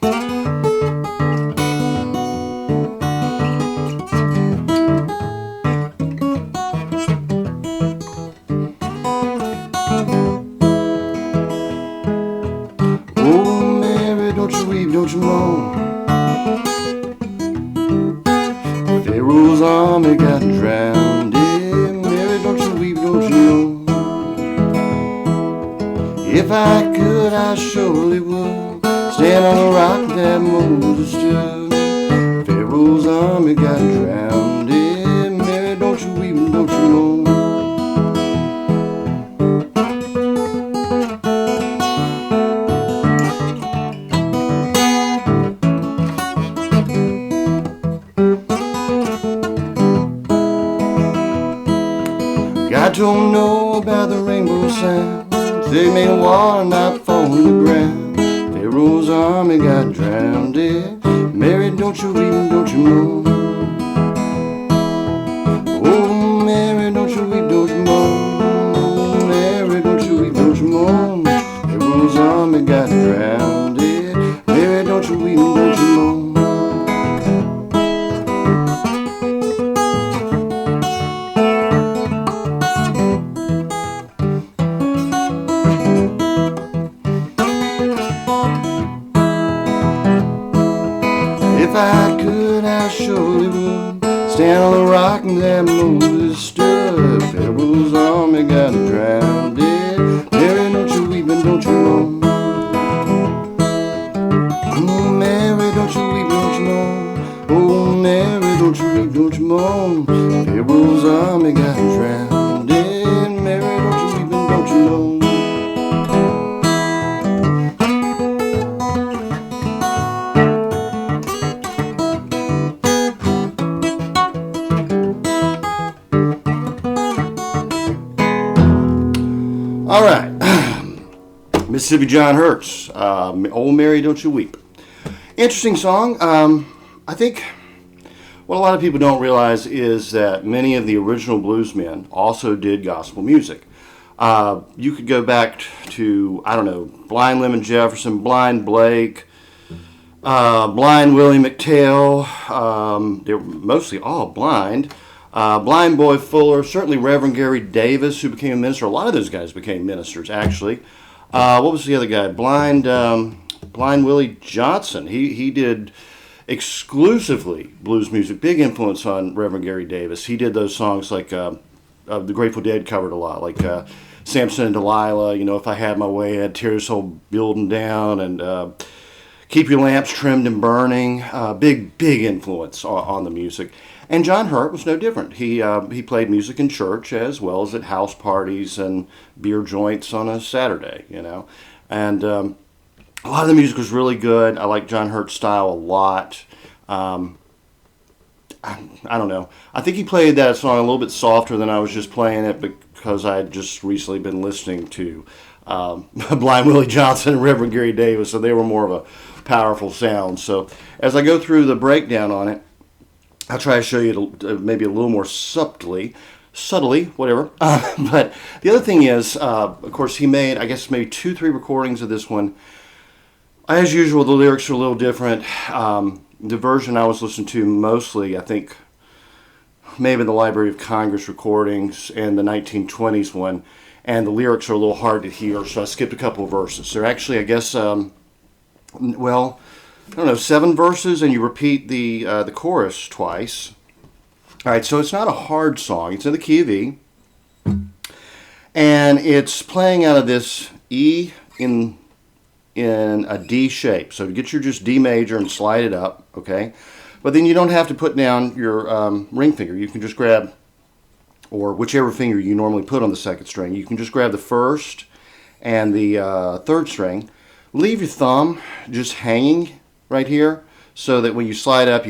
Oh, Mary, don't you weep, don't you moan. Pharaoh's army got drowned. Yeah, Mary, don't you weep, don't you moan. If I could, I surely would stand on the rock that Moses stood. Pharaoh's army got drowned. Yeah, Mary, don't you weep, don't you moan. God don't know about the rainbow sound. They made a wall not fall on the ground. Pharaoh's army got drowned. Yeah. Mary, don't you weep, don't you moan. Oh, Mary, don't you weep, don't you moan. Oh, Mary, don't you weep, don't you moan. Pharaoh's army got drowned. Yeah. Mary, don't you weep, don't you moan. If I could, I surely would stand on the rock that Moses stood. Pharaoh's army got drowned. Yeah. Mary, don't you weep and don't you moan. Oh, Mary, don't you weep, don't you moan. Oh, Mary, don't you weep, don't you moan. Pharaoh's army got drowned. Yeah. Mary, don't you weep and don't you moan. All right, Mississippi John Hurts, Old Mary, Don't You Weep. Interesting song. I think what a lot of people don't realize is that many of the original bluesmen also did gospel music. You could go back to, I don't know, Blind Lemon Jefferson, Blind Blake, Blind Willie McTell. They're mostly all blind. Blind Boy Fuller, certainly Reverend Gary Davis, who became a minister. A lot of those guys became ministers, actually. What was the other guy? Blind Willie Johnson. He did exclusively blues music. Big influence on Reverend Gary Davis. He did those songs like the Grateful Dead covered a lot, like Samson and Delilah. You know, If I Had My Way, I had Tears Whole Building Down, and Keep Your Lamps Trimmed and Burning. Big influence on the music. And John Hurt was no different. He played music in church as well as at house parties and beer joints on a Saturday, you know. And a lot of the music was really good. I like John Hurt's style a lot. I don't know. I think he played that song a little bit softer than I was just playing it because I had just recently been listening to Blind Willie Johnson and Reverend Gary Davis, so they were more of a powerful sound. So as I go through the breakdown on it, I'll try to show you maybe a little more subtly, whatever. But the other thing is, of course, he made, I guess, maybe 2-3 recordings of this one. As usual, the lyrics are a little different. The version I was listening to mostly, I think, maybe the Library of Congress recordings and the 1920s one, and the lyrics are a little hard to hear, so I skipped a couple of verses. They're actually, I guess, well, I don't know, 7 verses, and you repeat the chorus twice. All right, so it's not a hard song. It's in the key of E, and it's playing out of this E in a D shape. So get your just D major and slide it up, okay? But then you don't have to put down your ring finger. You can just grab, or whichever finger you normally put on the second string, you can just grab the first and the third string. Leave your thumb just hanging right here, so that when you slide up,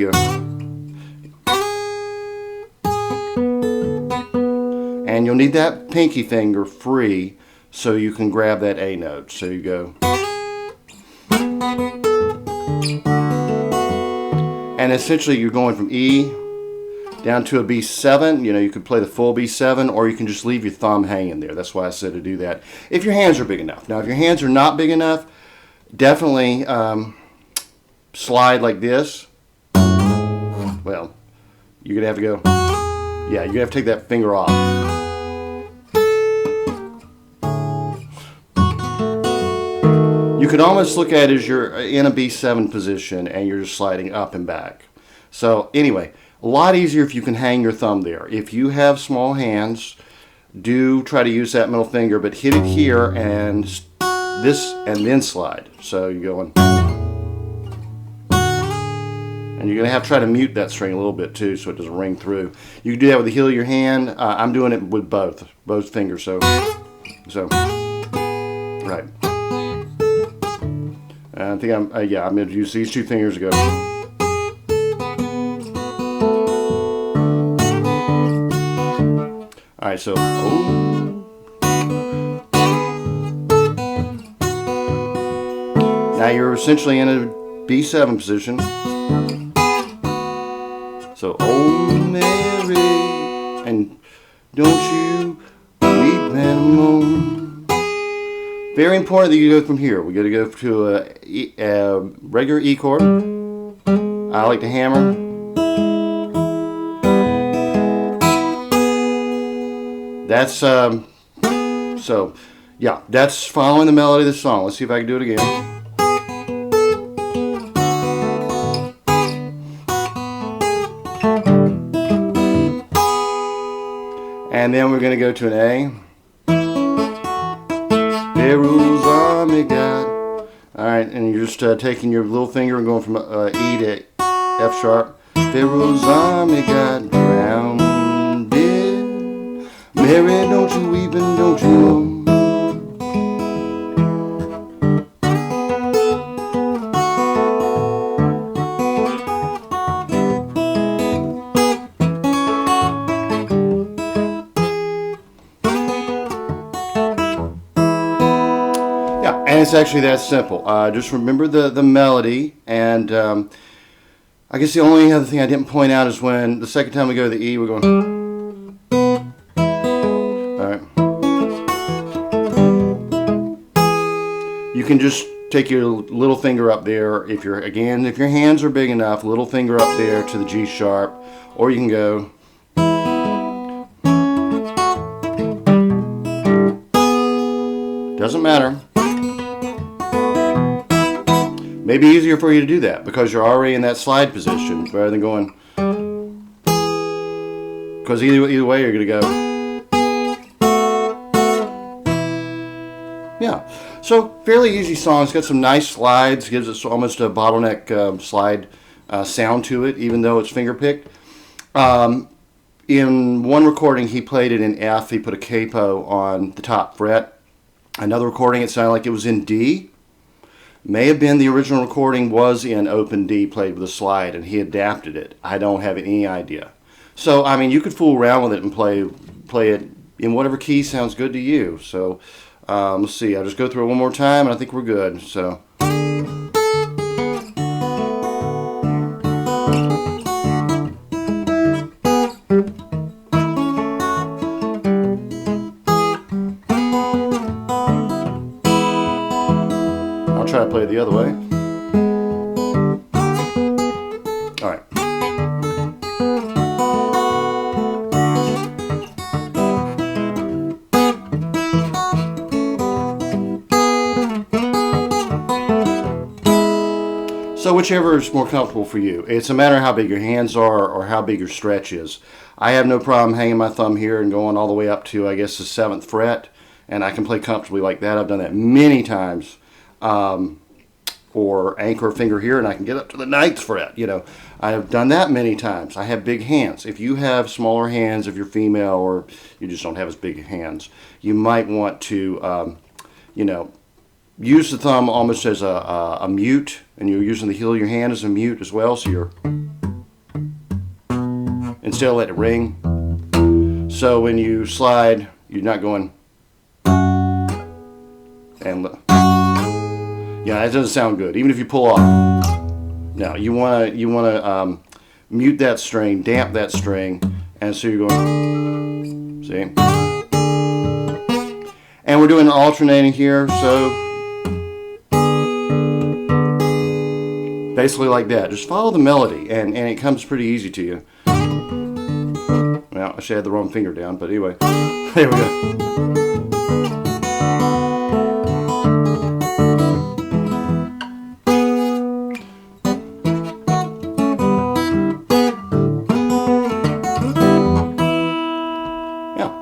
and you'll need that pinky finger free so you can grab that A note. So you go, and essentially you're going from E down to a B7. You know, you could play the full B7, or you can just leave your thumb hanging there. That's why I said to do that if your hands are big enough. Now, if your hands are not big enough, definitely slide like this, well, you're gonna have to go. Yeah, you're gonna have to take that finger off. You could almost look at it as you're in a B7 position and you're just sliding up and back. So anyway, a lot easier if you can hang your thumb there. If you have small hands, do try to use that middle finger, but hit it here and this and then slide. So you're going, and you're going to have to try to mute that string a little bit too so it doesn't ring through. You can do that with the heel of your hand. I'm doing it with both fingers. So right. I think I'm going to use these two fingers to go. All right, so now you're essentially in a B7 position. So, oh Mary, and don't you weep and moan. Very important that you go from here. We got to go to a regular E chord. I like to hammer. That's so yeah, that's following the melody of the song. Let's see if I can do it again. And then we're going to go to an A. There rules Army God. Alright, and you're just taking your little finger and going from E to F sharp. There rules Army God, drowned dead. Mary, don't you weep and don't you moan. Yeah, and it's actually that simple. Just remember the melody, and I guess the only other thing I didn't point out is when the second time we go to the E, we're going. You can just take your little finger up there. If your hands are big enough, little finger up there to the G sharp, or you can go. Doesn't matter. Maybe easier for you to do that because you're already in that slide position rather than going. Because either way you're going to go. Yeah. So fairly easy song. It's got some nice slides. Gives us almost a bottleneck slide sound to it, even though it's finger picked. In one recording, he played it in F. He put a capo on the top fret. Another recording, it sounded like it was in D. May have been the original recording was in open D, played with a slide, and he adapted it. I don't have any idea. So I mean, you could fool around with it and play it in whatever key sounds good to you. So. Let's see, I'll just go through it one more time and I think we're good. So I'll try to play it the other way. Alright. So whichever is more comfortable for you. It's a matter of how big your hands are or how big your stretch is. I have no problem hanging my thumb here and going all the way up to, I guess, the 7th fret, and I can play comfortably like that. I've done that many times. Or anchor a finger here and I can get up to the 9th fret. You know, I have done that many times. I have big hands. If you have smaller hands, if you're female or you just don't have as big hands, you might want to, you know, use the thumb almost as a mute, and you're using the heel of your hand as a mute as well, so you're, instead of letting it ring. So when you slide, you're not going, and yeah, that doesn't sound good, even if you pull off. Now, you want to mute that string, damp that string, and so you're going, see? And we're doing alternating here, so Basically like that. Just follow the melody, and it comes pretty easy to you. Well, I should have the wrong finger down, but anyway. There we go.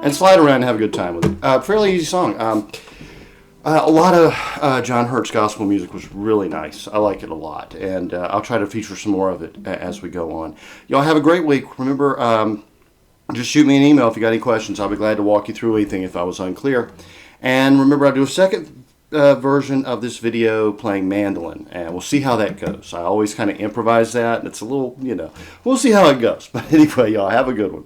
And slide around and have a good time with it. Fairly easy song. A lot of John Hurt's gospel music was really nice. I like it a lot. And I'll try to feature some more of it as we go on. Y'all have a great week. Remember, just shoot me an email if you got any questions. I'll be glad to walk you through anything if I was unclear. And remember, I'll do a second version of this video playing mandolin. And we'll see how that goes. I always kind of improvise that. It's a little, we'll see how it goes. But anyway, y'all have a good one.